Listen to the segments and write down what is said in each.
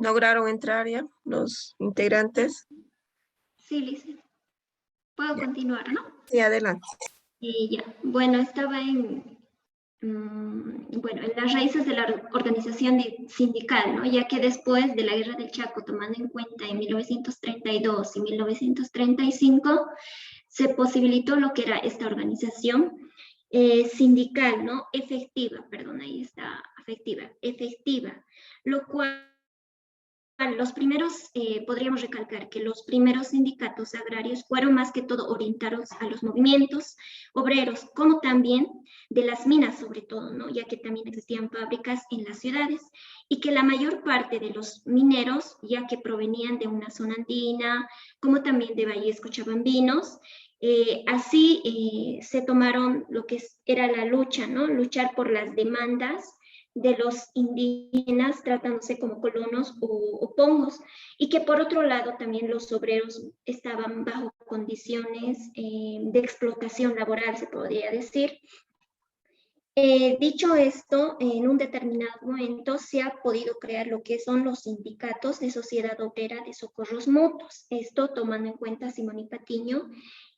¿Lograron entrar ya los integrantes? Sí, Liz. Puedo Ya. continuar, ¿no? Sí, adelante. Ya. Bueno, estaba bueno, en las raíces de la organización sindical, ¿no? Ya que después de la Guerra del Chaco, tomando en cuenta en 1932 y 1935, se posibilitó lo que era esta organización sindical, ¿no? Efectiva, perdón, ahí está, efectiva, lo cual los primeros, podríamos recalcar que los primeros sindicatos agrarios fueron más que todo orientados a los movimientos obreros, como también de las minas sobre todo, ¿no? Ya que también existían fábricas en las ciudades y que la mayor parte de los mineros, ya que provenían de una zona andina, como también de valles cochabambinos, así se tomaron lo que era la lucha, ¿no? Luchar por las demandas de los indígenas tratándose como colonos o pongos, y que por otro lado también los obreros estaban bajo condiciones de explotación laboral, se podría decir. Dicho esto, en un determinado momento se ha podido crear lo que son los sindicatos de sociedad obrera de socorros mutuos, esto tomando en cuenta Simón y Patiño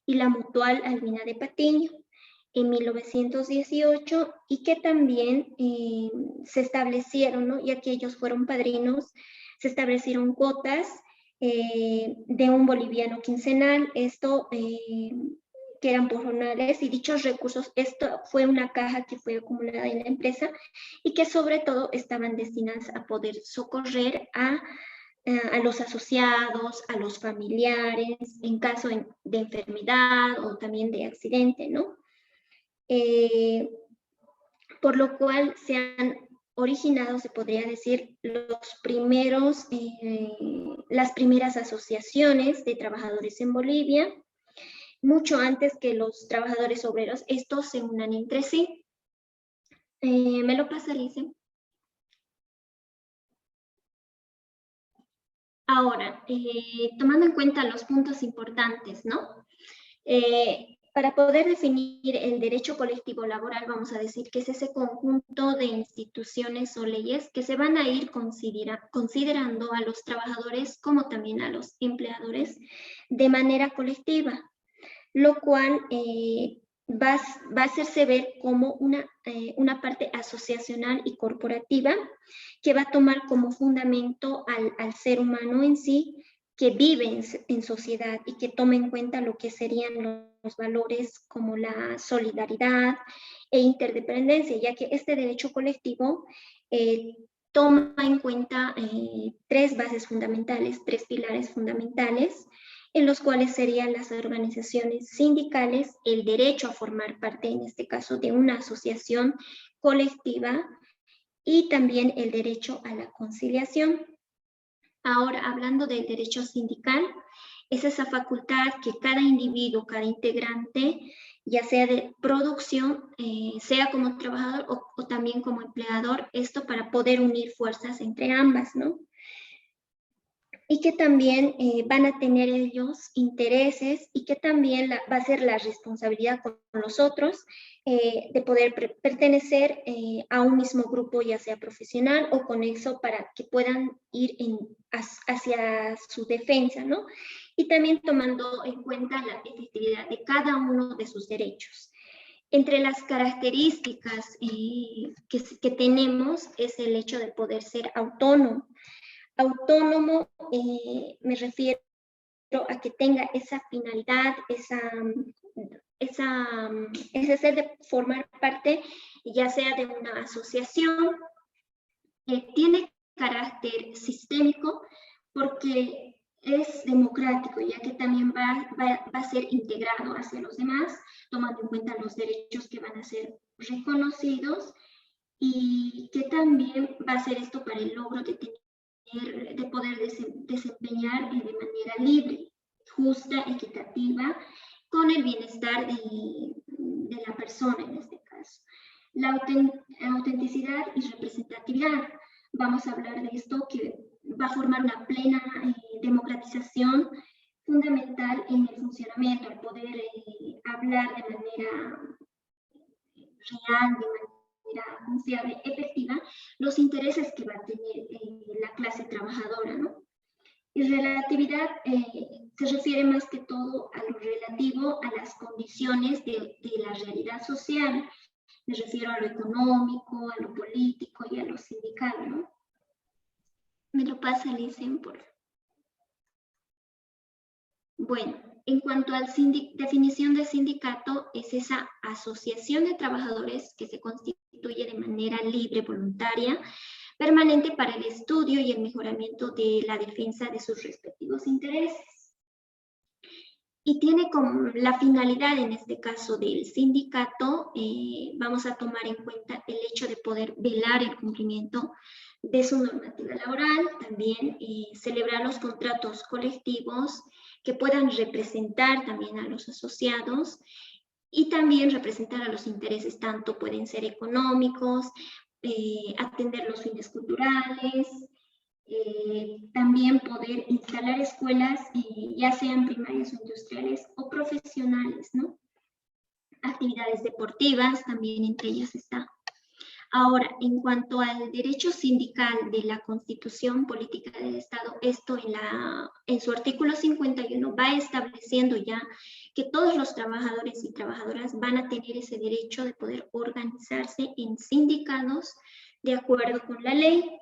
y la Mutual Albina de Patiño en 1918, y que también se establecieron, ¿no? Ya que ellos fueron padrinos, se establecieron cuotas de un boliviano quincenal, esto que eran por jornales, y dichos recursos, esto fue una caja que fue acumulada en la empresa y que sobre todo estaban destinadas a poder socorrer a los asociados, a los familiares, en caso de enfermedad o también de accidente, ¿no? Por lo cual se han originado, se podría decir, las primeras asociaciones de trabajadores en Bolivia, mucho antes que los trabajadores obreros, estos se unan entre sí. ¿Me lo pasa, Lice? Ahora, tomando en cuenta los puntos importantes, ¿no? Para poder definir el derecho colectivo laboral, vamos a decir que es ese conjunto de instituciones o leyes que se van a ir considerando a los trabajadores como también a los empleadores de manera colectiva, lo cual va a hacerse ver como una parte asociacional y corporativa que va a tomar como fundamento al ser humano en sí, que vive en sociedad y que toma en cuenta lo que serían los valores como la solidaridad e interdependencia, ya que este derecho colectivo toma en cuenta tres bases fundamentales, tres pilares fundamentales, en los cuales serían las organizaciones sindicales, el derecho a formar parte, en este caso, de una asociación colectiva, y también el derecho a la conciliación. Ahora, hablando del derecho sindical, es esa facultad que cada individuo, cada integrante, ya sea de producción, sea como trabajador o también como empleador, esto para poder unir fuerzas entre ambas, ¿no? Y que también van a tener ellos intereses, y que también va a ser la responsabilidad con los otros de poder pertenecer a un mismo grupo, ya sea profesional o conexo, para que puedan ir hacia su defensa, ¿no? Y también tomando en cuenta la efectividad de cada uno de sus derechos. Entre las características que tenemos es el hecho de poder ser autónomo. Autónomo me refiero a que tenga esa finalidad, ese ser de formar parte, ya sea de una asociación, tiene carácter sistémico porque es democrático, ya que también va a ser integrado hacia los demás, tomando en cuenta los derechos que van a ser reconocidos, y que también va a ser esto para el logro de poder desempeñar de manera libre, justa, equitativa, con el bienestar de la persona en este caso. La autenticidad y representatividad. Vamos a hablar de esto, que va a formar una plena democratización fundamental en el funcionamiento, al poder hablar de manera real, de manera confiable, efectiva, los intereses que va a tener la clase trabajadora, ¿no? Y relatividad se refiere más que todo a lo relativo a las condiciones de la realidad social. Me refiero a lo económico, a lo político y a lo sindical, ¿no? Me lo pasa, Licen, por favor. Bueno, en cuanto a la definición de sindicato, es esa asociación de trabajadores que se constituye de manera libre, voluntaria, permanente para el estudio y el mejoramiento de la defensa de sus respectivos intereses. Y tiene como la finalidad, en este caso del sindicato, vamos a tomar en cuenta el hecho de poder velar el cumplimiento de su normativa laboral, también celebrar los contratos colectivos que puedan representar también a los asociados y también representar a los intereses, tanto pueden ser económicos, atender los fines culturales, también poder instalar escuelas, ya sean primarias o industriales o profesionales, ¿no? Actividades deportivas, también entre ellas está. Ahora, en cuanto al derecho sindical de la Constitución Política del Estado, esto en su artículo 51 va estableciendo ya que todos los trabajadores y trabajadoras van a tener ese derecho de poder organizarse en sindicatos de acuerdo con la ley.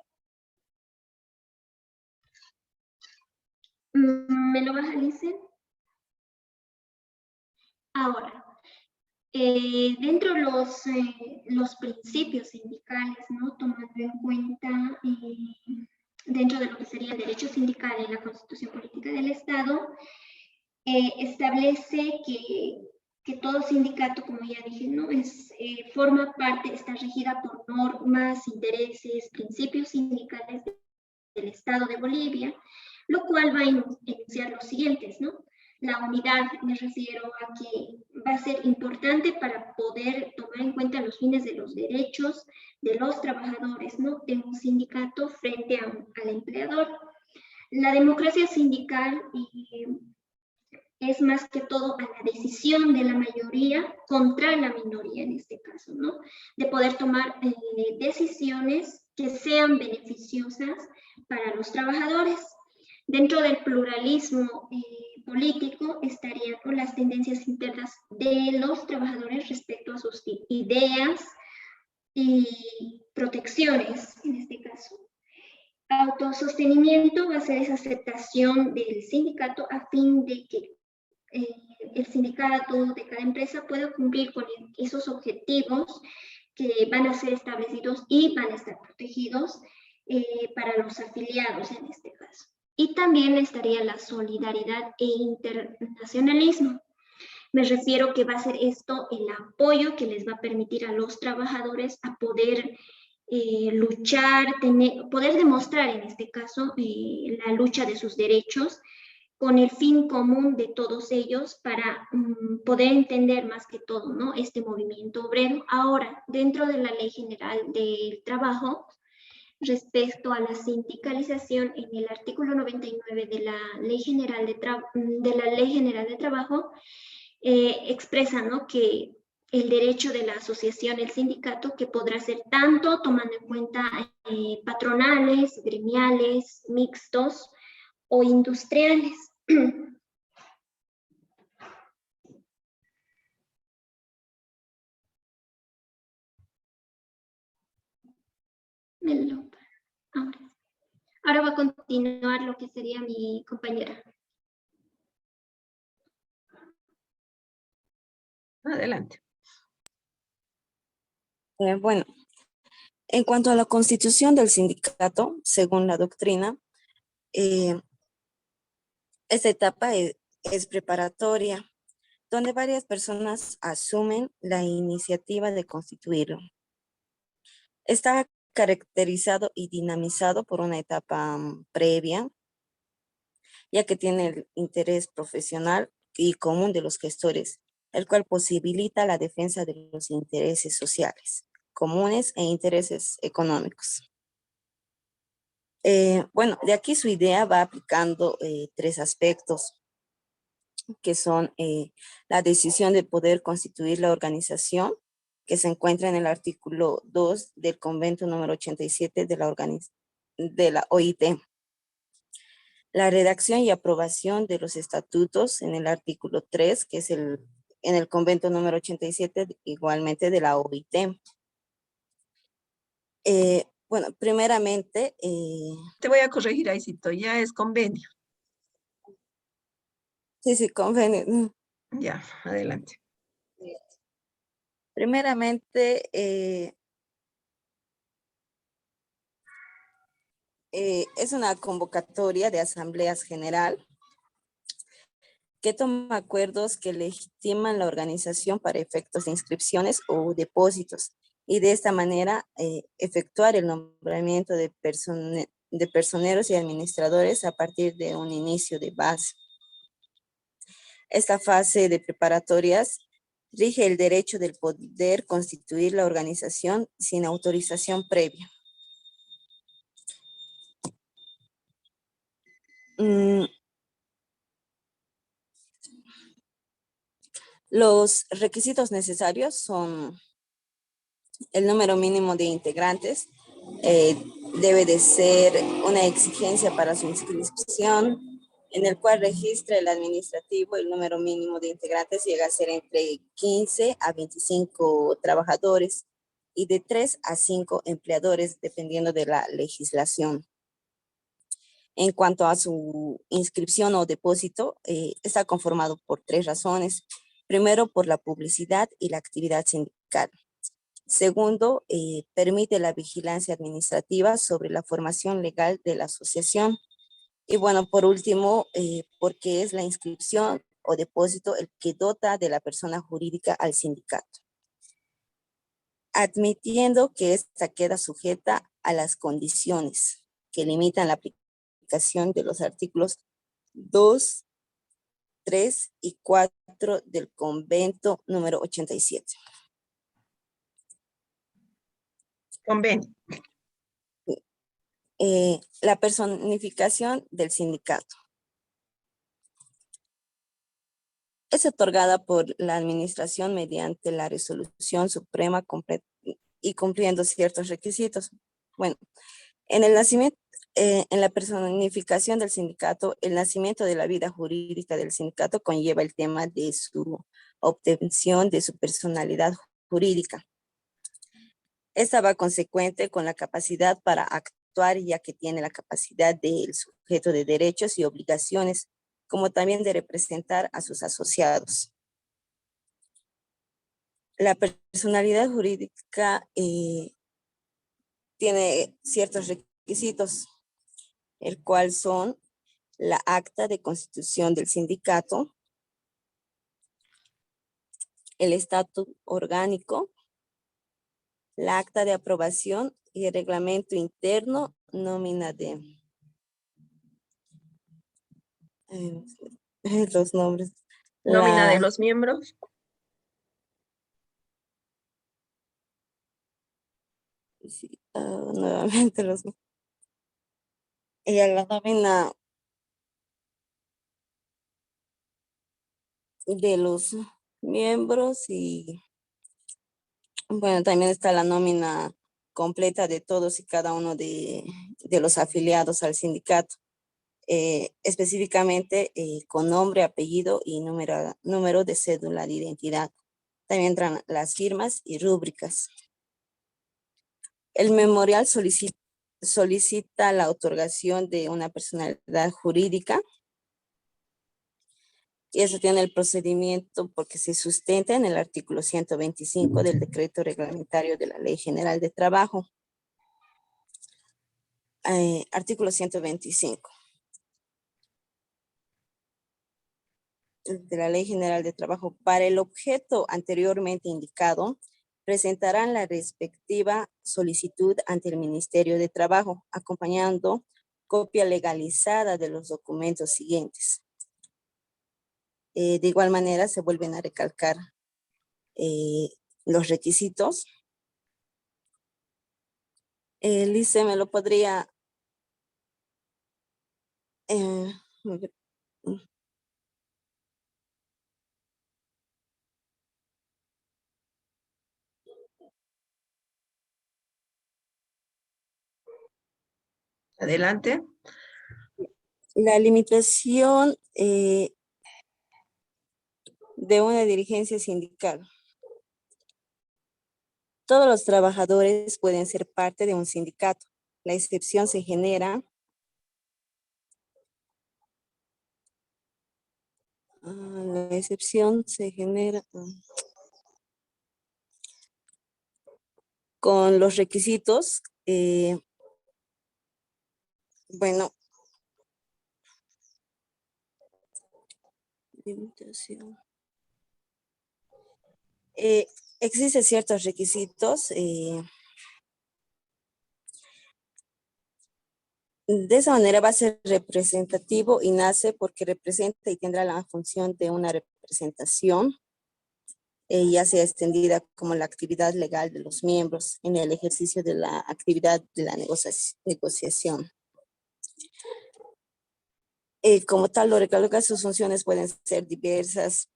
¿Me lo baja, Lice? Ahora, dentro de los principios sindicales, ¿no? Tomando en cuenta dentro de lo que sería el derecho sindical y la Constitución Política del Estado, establece que todo sindicato, como ya dije, ¿no? Forma parte, está regida por normas, intereses, principios sindicales del Estado de Bolivia, lo cual va a enunciar los siguientes, ¿no? La unidad, me refiero a que va a ser importante para poder tomar en cuenta los fines de los derechos de los trabajadores, ¿no? De un sindicato frente al empleador. La democracia sindical es más que todo a la decisión de la mayoría contra la minoría en este caso, ¿no? De poder tomar decisiones que sean beneficiosas para los trabajadores. Dentro del pluralismo político estarían las tendencias internas de los trabajadores respecto a sus ideas y protecciones, en este caso. Autosostenimiento va a ser esa aceptación del sindicato a fin de que el sindicato de cada empresa pueda cumplir con esos objetivos que van a ser establecidos y van a estar protegidos para los afiliados en este caso. Y también estaría la solidaridad e internacionalismo. Me refiero que va a ser esto el apoyo que les va a permitir a los trabajadores a poder luchar, poder demostrar en este caso la lucha de sus derechos con el fin común de todos ellos para poder entender más que todo, ¿no? Este movimiento obrero. Ahora, dentro de la Ley General del Trabajo, respecto a la sindicalización, en el artículo 99 de la Ley General de Trabajo, expresa, ¿no? Que el derecho de la asociación, el sindicato, que podrá ser tanto tomando en cuenta patronales, gremiales, mixtos o industriales. Ahora va a continuar lo que sería mi compañera. Adelante. Bueno, en cuanto a la constitución del sindicato, según la doctrina, esta etapa es preparatoria, donde varias personas asumen la iniciativa de constituirlo. Está caracterizado y dinamizado por una etapa previa, ya que tiene el interés profesional y común de los gestores, el cual posibilita la defensa de los intereses sociales comunes e intereses económicos. Bueno, de aquí su idea va aplicando tres aspectos, que son la decisión de poder constituir la organización, que se encuentra en el artículo 2 del convenio número 87 de la OIT. La redacción y aprobación de los estatutos en el artículo 3, que es en el convenio número 87, igualmente de la OIT. Bueno, primeramente... Te voy a corregir, Aisito, ya es convenio. sí, convenio. Ya, adelante. Primeramente, es una convocatoria de asambleas general que toma acuerdos que legitiman la organización para efectos de inscripciones o depósitos y de esta manera efectuar el nombramiento de personeros y administradores a partir de un inicio de base. Esta fase de preparatorias rige el derecho del poder constituir la organización sin autorización previa. Los requisitos necesarios son el número mínimo de integrantes, debe de ser una exigencia para su inscripción, en el cual registra el administrativo, el número mínimo de integrantes llega a ser entre 15 a 25 trabajadores y de 3 a 5 empleadores, dependiendo de la legislación. En cuanto a su inscripción o depósito, está conformado por 3 razones. Primero, por la publicidad y la actividad sindical. Segundo, permite la vigilancia administrativa sobre la formación legal de la asociación. Y bueno, por último, porque es la inscripción o depósito el que dota de la persona jurídica al sindicato, admitiendo que ésta queda sujeta a las condiciones que limitan la aplicación de los artículos 2, 3 y 4 del convenio número 87. Convenio. La personificación del sindicato es otorgada por la administración mediante la resolución suprema y cumpliendo ciertos requisitos. Bueno, en el nacimiento, en la personificación del sindicato, el nacimiento de la vida jurídica del sindicato conlleva el tema de su obtención de su personalidad jurídica. Esta va consecuente con la capacidad para actuar, ya que tiene la capacidad del sujeto de derechos y obligaciones, como también de representar a sus asociados. La personalidad jurídica tiene ciertos requisitos, el cual son la acta de constitución del sindicato, el estatuto orgánico, la acta de aprobación y el reglamento interno, nómina de los nombres. Nómina de los miembros. Sí, nuevamente los. Y a la nómina de los miembros y bueno, también está la nómina completa de todos y cada uno de los afiliados al sindicato. Específicamente con nombre, apellido y número de cédula de identidad. También entran las firmas y rúbricas. El memorial solicita la otorgación de una personalidad jurídica y eso tiene el procedimiento porque se sustenta en el artículo 125 del decreto reglamentario de la Ley General de Trabajo. Artículo 125. De la Ley General de Trabajo. Para el objeto anteriormente indicado, presentarán la respectiva solicitud ante el Ministerio de Trabajo, acompañando copia legalizada de los documentos siguientes. De igual manera, se vuelven a recalcar los requisitos. Lice, ¿me lo podría... Adelante. La limitación de una dirigencia sindical. Todos los trabajadores pueden ser parte de un sindicato. La excepción se genera con los requisitos. Bueno, limitación. Existen ciertos requisitos. De esa manera va a ser representativo y nace porque representa y tendrá la función de una representación, ya sea extendida como la actividad legal de los miembros en el ejercicio de la actividad de la negociación. Como tal, lo recalco que sus funciones pueden ser diversas.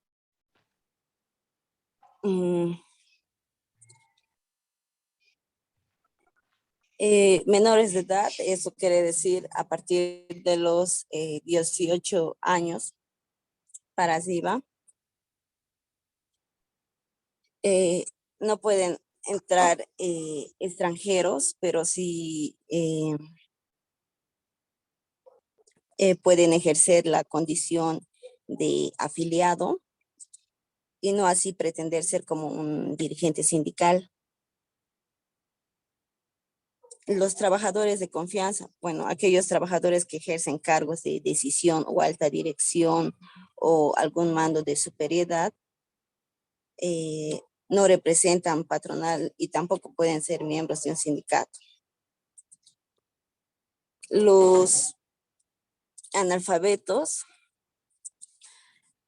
Menores de edad, eso quiere decir a partir de los 18 años para arriba. No pueden entrar extranjeros, pero sí pueden ejercer la condición de afiliado y no así pretender ser como un dirigente sindical. Los trabajadores de confianza, bueno, aquellos trabajadores que ejercen cargos de decisión o alta dirección o algún mando de superioridad, no representan patronal y tampoco pueden ser miembros de un sindicato. Los analfabetos,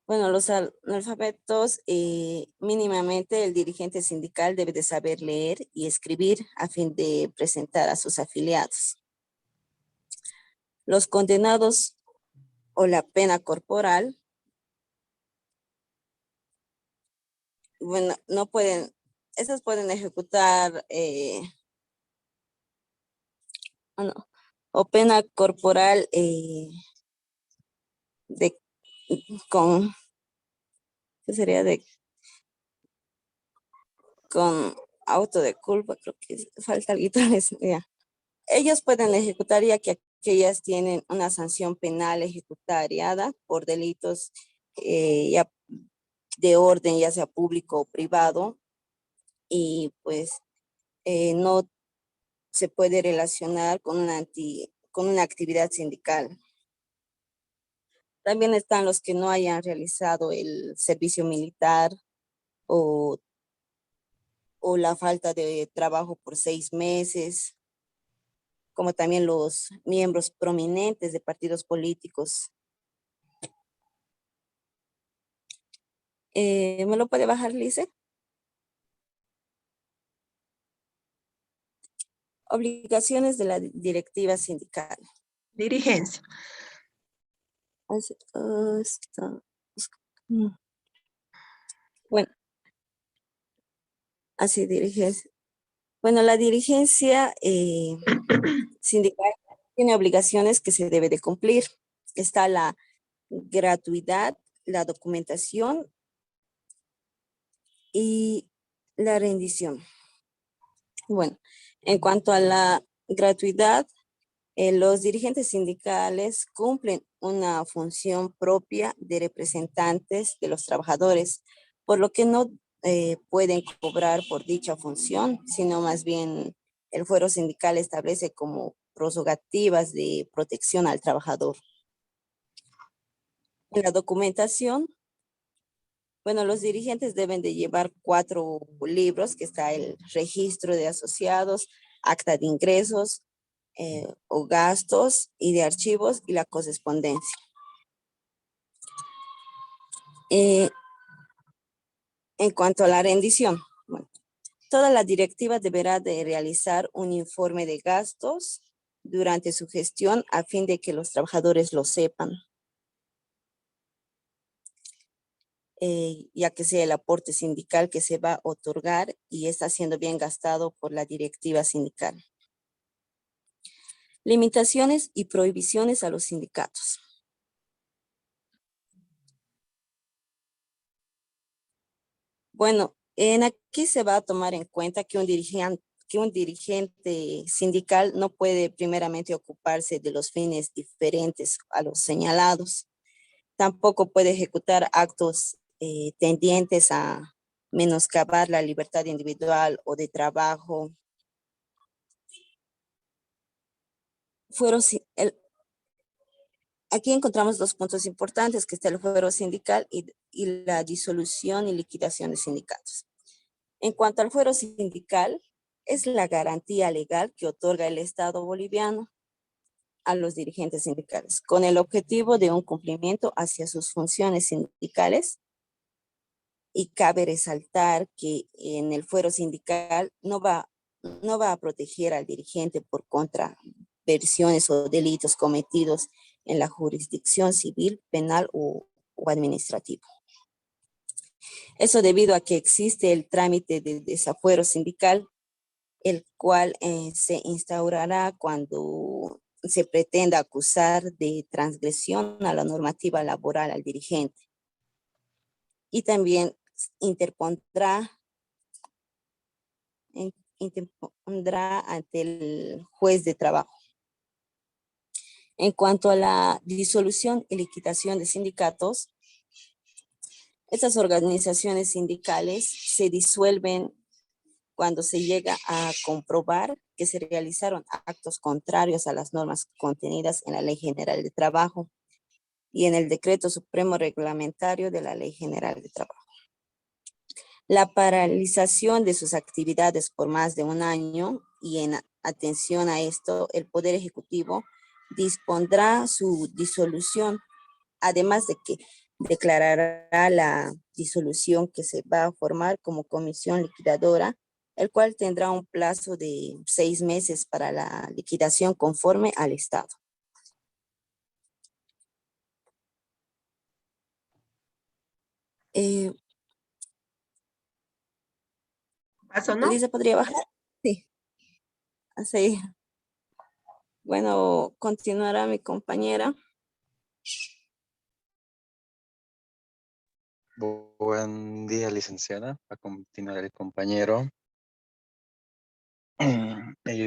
bueno, los analfabetos, mínimamente el dirigente sindical debe de saber leer y escribir a fin de presentar a sus afiliados. Los condenados o la pena corporal, bueno, no pueden, esas pueden ejecutar, o pena corporal con, ¿qué sería? Con auto de culpa, creo que falta algo. Ya. Ellos pueden ejecutar ya que aquellas tienen una sanción penal ejecutariada por delitos ya de orden, ya sea público o privado, y pues no se puede relacionar con una actividad sindical. También están los que no hayan realizado el servicio militar o la falta de trabajo por 6 meses, como también los miembros prominentes de partidos políticos. ¿Me lo puede bajar, Lice? Obligaciones de la directiva sindical. Dirigencia. Bueno, así dirigencia. Bueno, la dirigencia sindical tiene obligaciones que se debe de cumplir. Está la gratuidad, la documentación y la rendición. Bueno, en cuanto a la gratuidad, los dirigentes sindicales cumplen una función propia de representantes de los trabajadores, por lo que no pueden cobrar por dicha función, sino más bien el fuero sindical establece como prerrogativas de protección al trabajador. En la documentación, bueno, los dirigentes deben de llevar 4 libros, que está el registro de asociados, acta de ingresos o gastos y de archivos y la correspondencia. En cuanto a la rendición, bueno, toda la directiva deberá de realizar un informe de gastos durante su gestión a fin de que los trabajadores lo sepan. Ya que sea el aporte sindical que se va a otorgar y está siendo bien gastado por la directiva sindical. Limitaciones y prohibiciones a los sindicatos. Bueno, aquí se va a tomar en cuenta que un dirigente sindical no puede primeramente ocuparse de los fines diferentes a los señalados. Tampoco puede ejecutar actos tendientes a menoscabar la libertad individual o de trabajo. Aquí encontramos dos puntos importantes, que está el fuero sindical y la disolución y liquidación de sindicatos. En cuanto al fuero sindical, es la garantía legal que otorga el Estado boliviano a los dirigentes sindicales, con el objetivo de un cumplimiento hacia sus funciones sindicales. Y cabe resaltar que en el fuero sindical no va a proteger al dirigente por contravenciones o delitos cometidos en la jurisdicción civil, penal o administrativa. Eso debido a que existe el trámite de desafuero sindical, el cual se instaurará cuando se pretenda acusar de transgresión a la normativa laboral al dirigente. Y también interpondrá ante el juez de trabajo. En cuanto a la disolución y liquidación de sindicatos, estas organizaciones sindicales se disuelven cuando se llega a comprobar que se realizaron actos contrarios a las normas contenidas en la Ley General de Trabajo y en el Decreto Supremo Reglamentario de la Ley General de Trabajo. La paralización de sus actividades por más de un año, y en atención a esto, el Poder Ejecutivo dispondrá su disolución, además de que declarará la disolución que se va a formar como comisión liquidadora, el cual tendrá un plazo de 6 meses para la liquidación conforme al Estado. ¿Paso, no? Lisa, ¿podría bajar? Sí. Así. Bueno, continuará mi compañera. Buen día, licenciada. Va a continuar el compañero.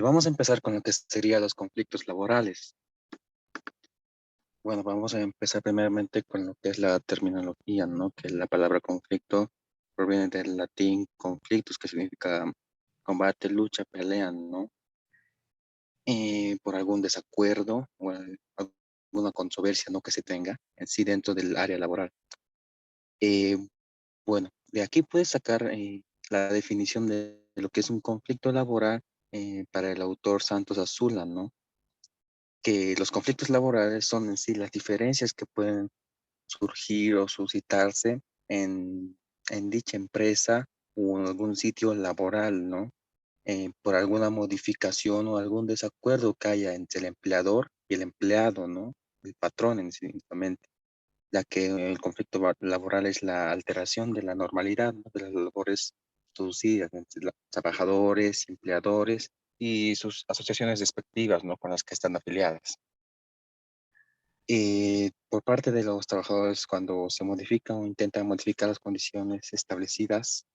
Vamos a empezar con lo que serían los conflictos laborales. Bueno, vamos a empezar primeramente con lo que es la terminología, ¿no? Que la palabra conflicto proviene del latín conflictus, que significa combate, lucha, pelea, ¿no? Por algún desacuerdo o alguna controversia, ¿no? Que se tenga en sí dentro del área laboral. Bueno, de aquí puedes sacar la definición de lo que es un conflicto laboral para el autor Santos Azula, ¿no? Que los conflictos laborales son en sí las diferencias que pueden surgir o suscitarse en dicha empresa o en algún sitio laboral, ¿no? Por alguna modificación o algún desacuerdo que haya entre el empleador y el empleado, ¿no? El patrón en sí, simplemente, ya que el conflicto laboral es la alteración de la normalidad, ¿no? De las labores producidas entre los trabajadores, empleadores y sus asociaciones respectivas, ¿no? Con las que están afiliadas. Por parte de los trabajadores, cuando se modifican o intentan modificar las condiciones establecidas,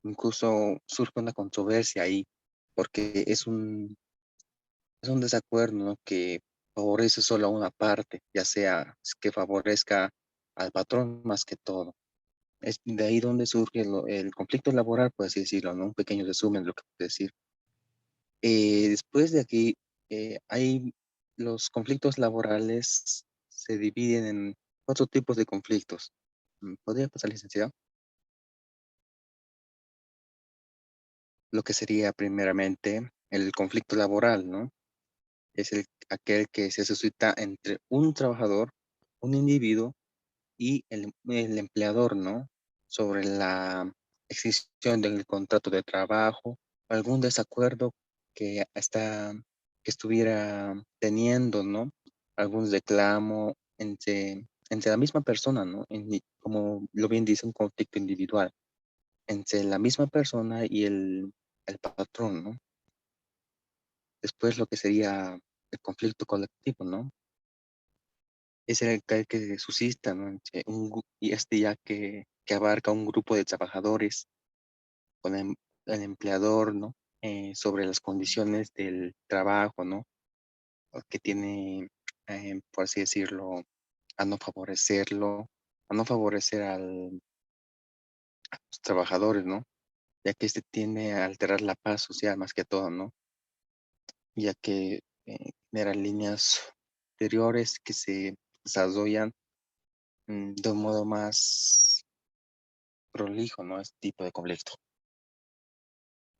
incluso surge una controversia ahí, porque es un desacuerdo, ¿no? Que favorece solo a una parte, ya sea que favorezca al patrón más que todo. Es de ahí donde surge el conflicto laboral, por así decirlo, ¿no? Un pequeño resumen de lo que puedo decir. Después de aquí, hay los conflictos laborales se dividen en 4 tipos de conflictos. ¿Podría pasar, licenciado? Lo que sería primeramente el conflicto laboral, ¿no? Es aquel que se suscita entre un trabajador, un individuo y el empleador, ¿no? Sobre la extinción del contrato de trabajo, algún desacuerdo que estuviera teniendo, ¿no? Algún reclamo entre la misma persona, ¿no? Como lo bien dice, un conflicto individual entre la misma persona y el patrón, ¿no? Después lo que sería el conflicto colectivo, ¿no? Es el que suscita, ¿no? Y ya que abarca un grupo de trabajadores con el empleador, ¿no? Sobre las condiciones del trabajo, ¿no? O que tiene, por así decirlo, a no favorecerlo, a no favorecer a los trabajadores, ¿no? Ya que este tiende a alterar la paz social más que todo, ¿no? Ya que genera líneas anteriores que se desarrollan de un modo más prolijo, ¿no? Este tipo de conflicto.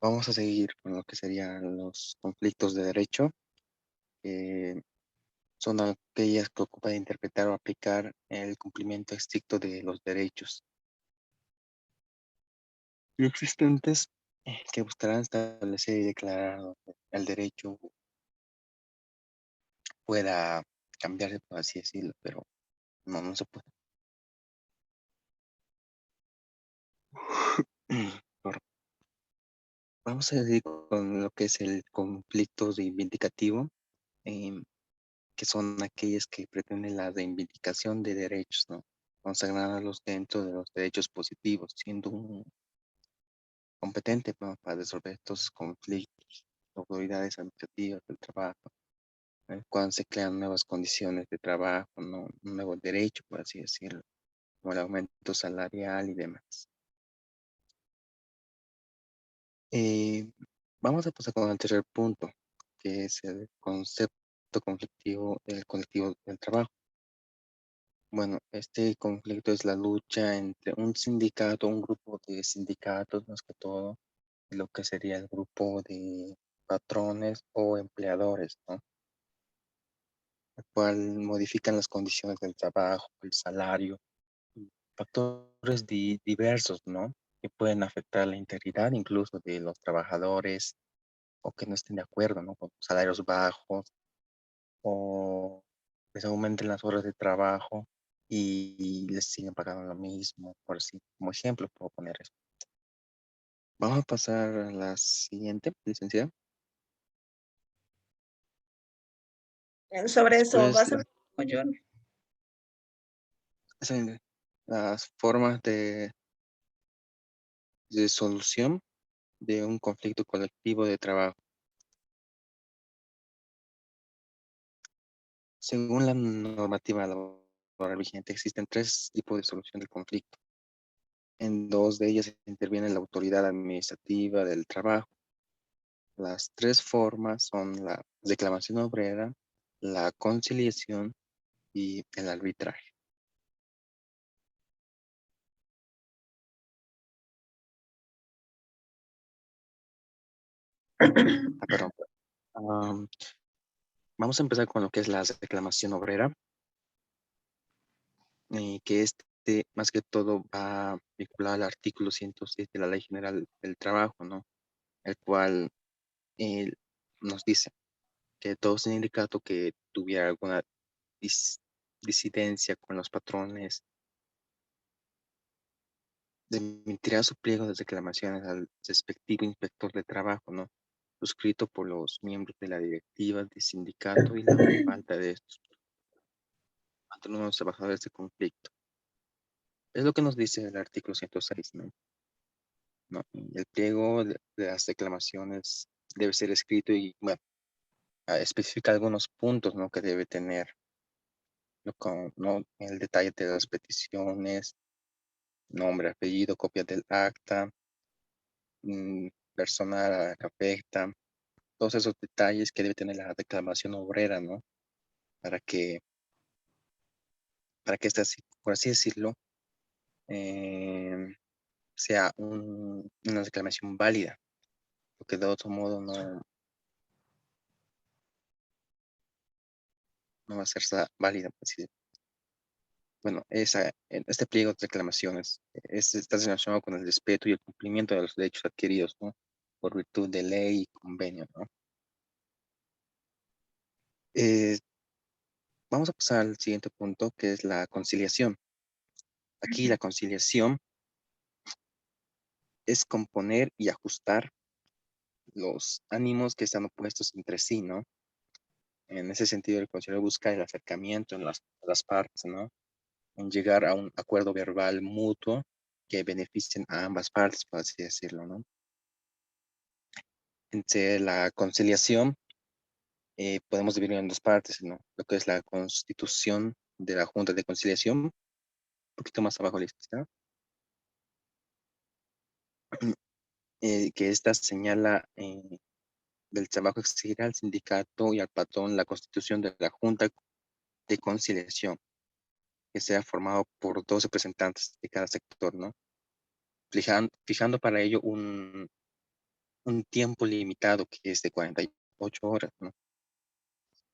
Vamos a seguir con lo que serían los conflictos de derecho, que son aquellas que ocupan interpretar o aplicar el cumplimiento estricto de los derechos existentes que buscarán establecer y declarar donde el derecho pueda cambiarse, por así decirlo, pero no se puede. Por- Vamos a seguir con lo que es el conflicto reivindicativo, em, que son aquellas que pretenden la reivindicación de derechos, ¿no? Consagrarlos dentro de los derechos positivos, siendo un competente, ¿no? Para resolver estos conflictos, autoridades administrativas del trabajo, cuando se crean nuevas condiciones de trabajo, ¿no? Un nuevo derecho, por así decirlo, como el aumento salarial y demás. Eh, Vamos a pasar con el tercer punto, que es el concepto conflictivo, el colectivo del trabajo. Bueno, este conflicto es la lucha entre un sindicato, un grupo de sindicatos más que todo, y lo que sería el grupo de patrones o empleadores, ¿no? El cual modifican las condiciones del trabajo, el salario, y factores diversos, ¿no? Que pueden afectar la integridad incluso de los trabajadores o que no estén de acuerdo, ¿no? Con salarios bajos o les aumenten las horas de trabajo y les siguen pagando lo mismo, por así, como ejemplo puedo poner eso. Vamos a pasar a la siguiente, licenciada. Sobre eso, Después, vas a ver yo. las formas de solución de un conflicto colectivo de trabajo. Según la normativa laboral vigente, existen tres tipos de solución del conflicto. En dos de ellas interviene la autoridad administrativa del trabajo. Las tres formas son la reclamación obrera, la conciliación y el arbitraje. Perdón. Am, Vamos a empezar con lo que es la reclamación obrera, que más que todo va vinculado al artículo 106 de la Ley General del Trabajo, ¿no? El cual eh, nos dice que todo sindicato que tuviera alguna dis- disidencia con los patrones emitirá su pliego de reclamaciones al respectivo inspector de trabajo, ¿no? Suscrito por los miembros de la directiva de sindicato y la falta de estos ante los trabajadores de conflicto. Es lo que nos dice el artículo 106, ¿no? ¿No? Y el pliego de las reclamaciones debe ser escrito y, bueno, especifica algunos puntos, ¿no? Que debe tener, ¿no? ¿no? El detalle de las peticiones, nombre, apellido, copia del acta, personal a la que afecta, todos esos detalles que debe tener la reclamación obrera, ¿no? Para que, para que esta, por así decirlo, eh, sea una reclamación válida, porque de otro modo no va a ser válida. Pues, sí. Bueno, este pliego de reclamaciones está relacionado con el respeto y el cumplimiento de los derechos adquiridos, ¿no? Por virtud de ley y convenio, ¿no? Eh, Vamos a pasar al siguiente punto, que es la conciliación. Aquí la conciliación es componer y ajustar los ánimos que están opuestos entre sí, ¿no? En ese sentido, el conciliador busca el acercamiento en las partes, ¿no? En llegar a un acuerdo verbal mutuo que beneficien a ambas partes, por así decirlo, ¿no? Entre la conciliación, podemos dividir en dos partes, ¿no? Lo que es la constitución de la Junta de Conciliación, un poquito más abajo de la lista, que esta señala del trabajo exigirá al sindicato y al patrón la constitución de la Junta de Conciliación, que sea formado por 2 representantes de cada sector, ¿no? Fijando para ello un tiempo limitado que es de 48 horas, ¿no?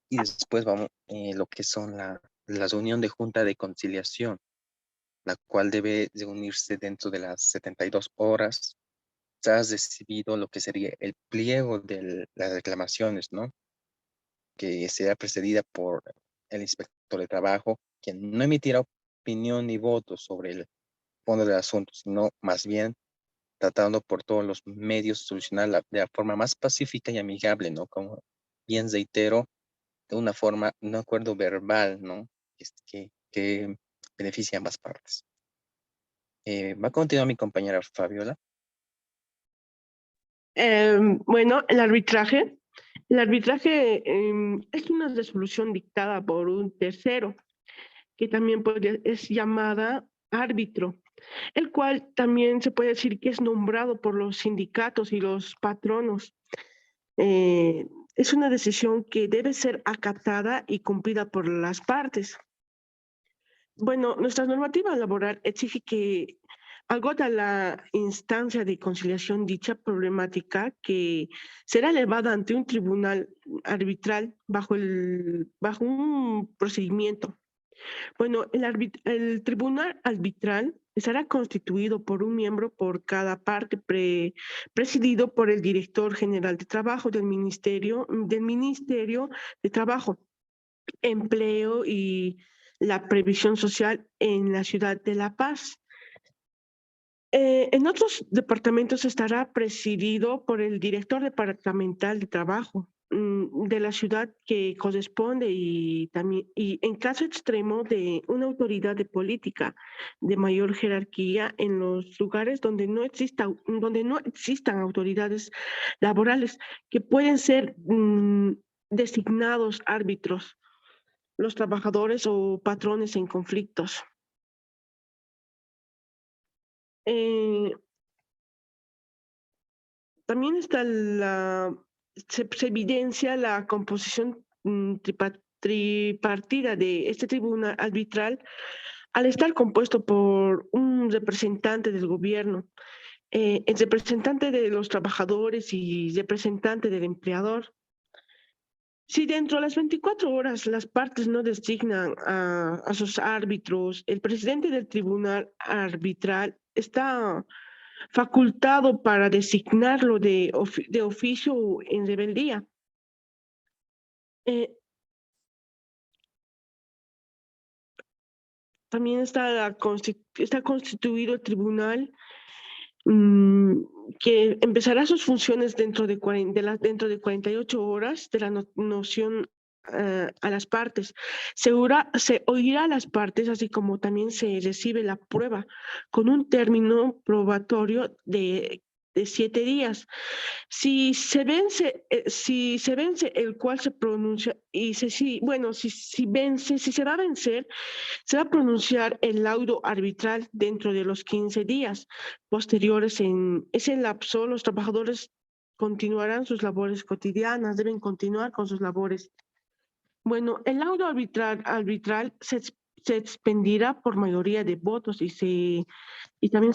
Y después vamos lo que son la reunión de Junta de Conciliación, la cual debe reunirse dentro de las 72 horas tras recibido lo que sería el pliego de las reclamaciones, ¿no? Que será precedida por el inspector de trabajo, quien no emitirá opinión ni voto sobre el fondo del asunto, sino más bien tratando por todos los medios solucionar de la forma más pacífica y amigable, ¿no? Como bien reitero, de una forma, un acuerdo verbal, ¿no? Que beneficia a ambas partes. Va a continuar mi compañera Fabiola. Bueno, el arbitraje. El arbitraje es una resolución dictada por un tercero, que también es llamada árbitro, el cual también se puede decir que es nombrado por los sindicatos y los patronos. Es una decisión que debe ser acatada y cumplida por las partes. Bueno, nuestra normativa laboral exige que agota la instancia de conciliación dicha problemática que será elevada ante un tribunal arbitral bajo un procedimiento. Bueno, el tribunal arbitral estará constituido por un miembro por cada parte, presidido por el director general de trabajo del Ministerio de Trabajo, Empleo y la Previsión Social en la ciudad de La Paz. En otros departamentos estará presidido por el director departamental de trabajo de la ciudad que corresponde y en caso extremo de una autoridad de política de mayor jerarquía en los lugares donde no existan autoridades laborales que pueden ser designados árbitros, los trabajadores o patrones en conflictos. También se evidencia la composición tripartida de este tribunal arbitral al estar compuesto por un representante del gobierno, el representante de los trabajadores y representante del empleador. Si dentro de las 24 horas las partes no designan a sus árbitros, el presidente del tribunal arbitral está facultado para designarlo de oficio en rebeldía. También está constituido el tribunal que empezará sus funciones dentro de 48 horas de la noción a las partes. Se oirá a las partes, así como también se recibe la prueba con un término probatorio de 7 días. Si se vence el cual se pronuncia, y si se va a vencer, se va a pronunciar el laudo arbitral dentro de los 15 días posteriores. En ese lapso, los trabajadores continuarán sus labores cotidianas, deben continuar con sus labores. Bueno, el laudo arbitral se expendirá por mayoría de votos y también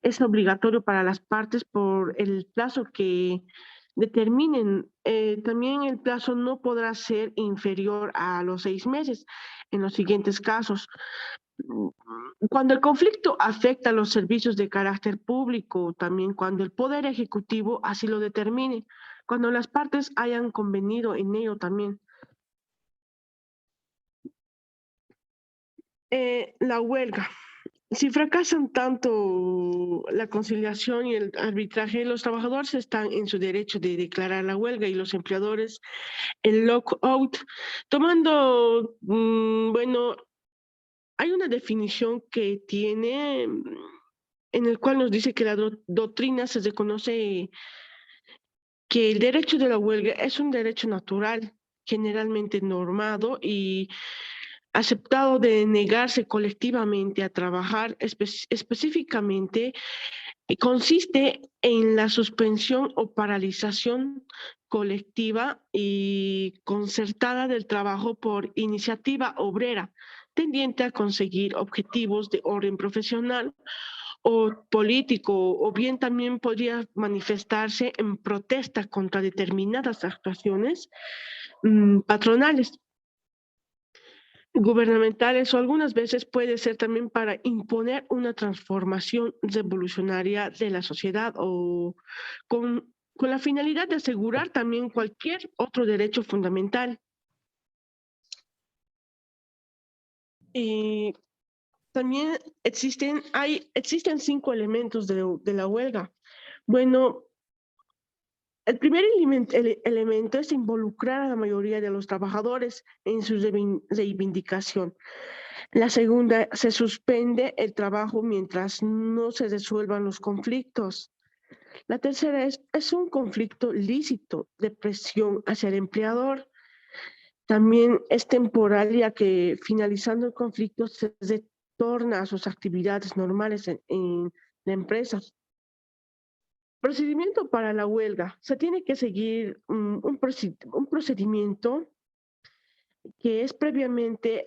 es obligatorio para las partes por el plazo que determinen. También el plazo no podrá ser inferior a los 6 meses en los siguientes casos. Cuando el conflicto afecta a los servicios de carácter público, también cuando el Poder Ejecutivo así lo determine, cuando las partes hayan convenido en ello también. La huelga. Si fracasan tanto la conciliación y el arbitraje, los trabajadores están en su derecho de declarar la huelga y los empleadores el lockout. Tomando, bueno, hay una definición que tiene, en el cual nos dice que la doctrina se reconoce que el derecho de la huelga es un derecho natural, generalmente normado y aceptado de negarse colectivamente a trabajar específicamente consiste en la suspensión o paralización colectiva y concertada del trabajo por iniciativa obrera, tendiente a conseguir objetivos de orden profesional o político, o bien también podría manifestarse en protesta contra determinadas actuaciones patronales, gubernamentales, o algunas veces puede ser también para imponer una transformación revolucionaria de la sociedad o con la finalidad de asegurar también cualquier otro derecho fundamental. Y también existen 5 elementos de la huelga. Bueno, el primer elemento es involucrar a la mayoría de los trabajadores en su reivindicación. La segunda, se suspende el trabajo mientras no se resuelvan los conflictos. La tercera es un conflicto lícito de presión hacia el empleador. También es temporal, ya que finalizando el conflicto se retorna a sus actividades normales en la empresa. Procedimiento para la huelga. Se tiene que seguir un procedimiento que es previamente,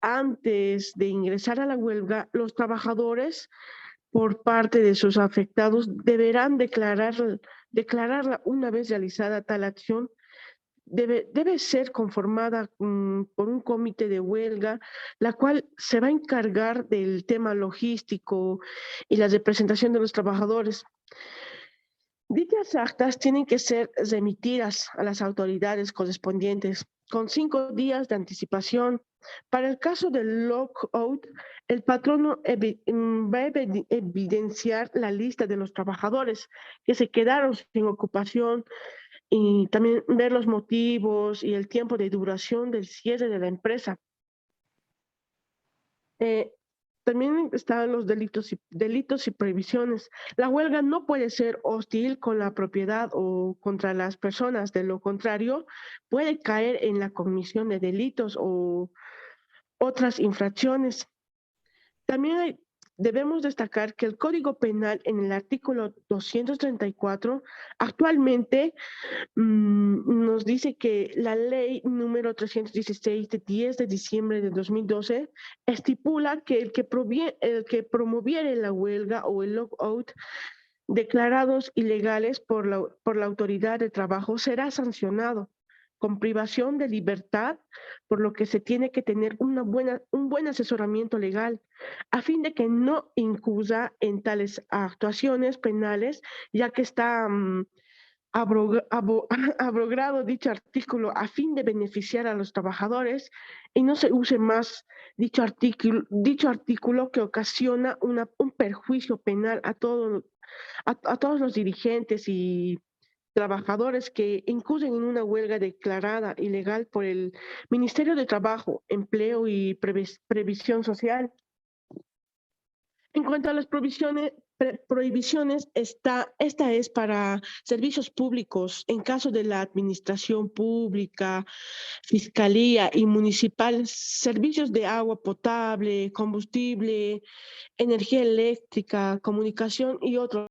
antes de ingresar a la huelga, los trabajadores, por parte de sus afectados, deberán declararla una vez realizada tal acción. Debe ser conformada por un comité de huelga, la cual se va a encargar del tema logístico y la representación de los trabajadores. Dichas actas tienen que ser remitidas a las autoridades correspondientes con 5 días de anticipación. Para el caso del lockout, el patrono va a evidenciar la lista de los trabajadores que se quedaron sin ocupación y también ver los motivos y el tiempo de duración del cierre de la empresa. También están los delitos y prohibiciones. La huelga no puede ser hostil con la propiedad o contra las personas. De lo contrario, puede caer en la comisión de delitos o otras infracciones. También debemos destacar que el Código Penal, en el artículo 234, actualmente nos dice que la ley número 316 de 10 de diciembre de 2012 estipula que el que promoviere la huelga o el lockout declarados ilegales por la autoridad de trabajo será sancionado con privación de libertad, por lo que se tiene que tener un buen asesoramiento legal a fin de que no incurra en tales actuaciones penales, ya que está abrogado dicho artículo a fin de beneficiar a los trabajadores y no se use más dicho artículo que ocasiona un perjuicio penal a todos los dirigentes y trabajadores que incurren en una huelga declarada ilegal por el Ministerio de Trabajo, Empleo y Previsión Social. En cuanto a las prohibiciones, esta es para servicios públicos en caso de la administración pública, fiscalía y municipal, servicios de agua potable, combustible, energía eléctrica, comunicación y otros.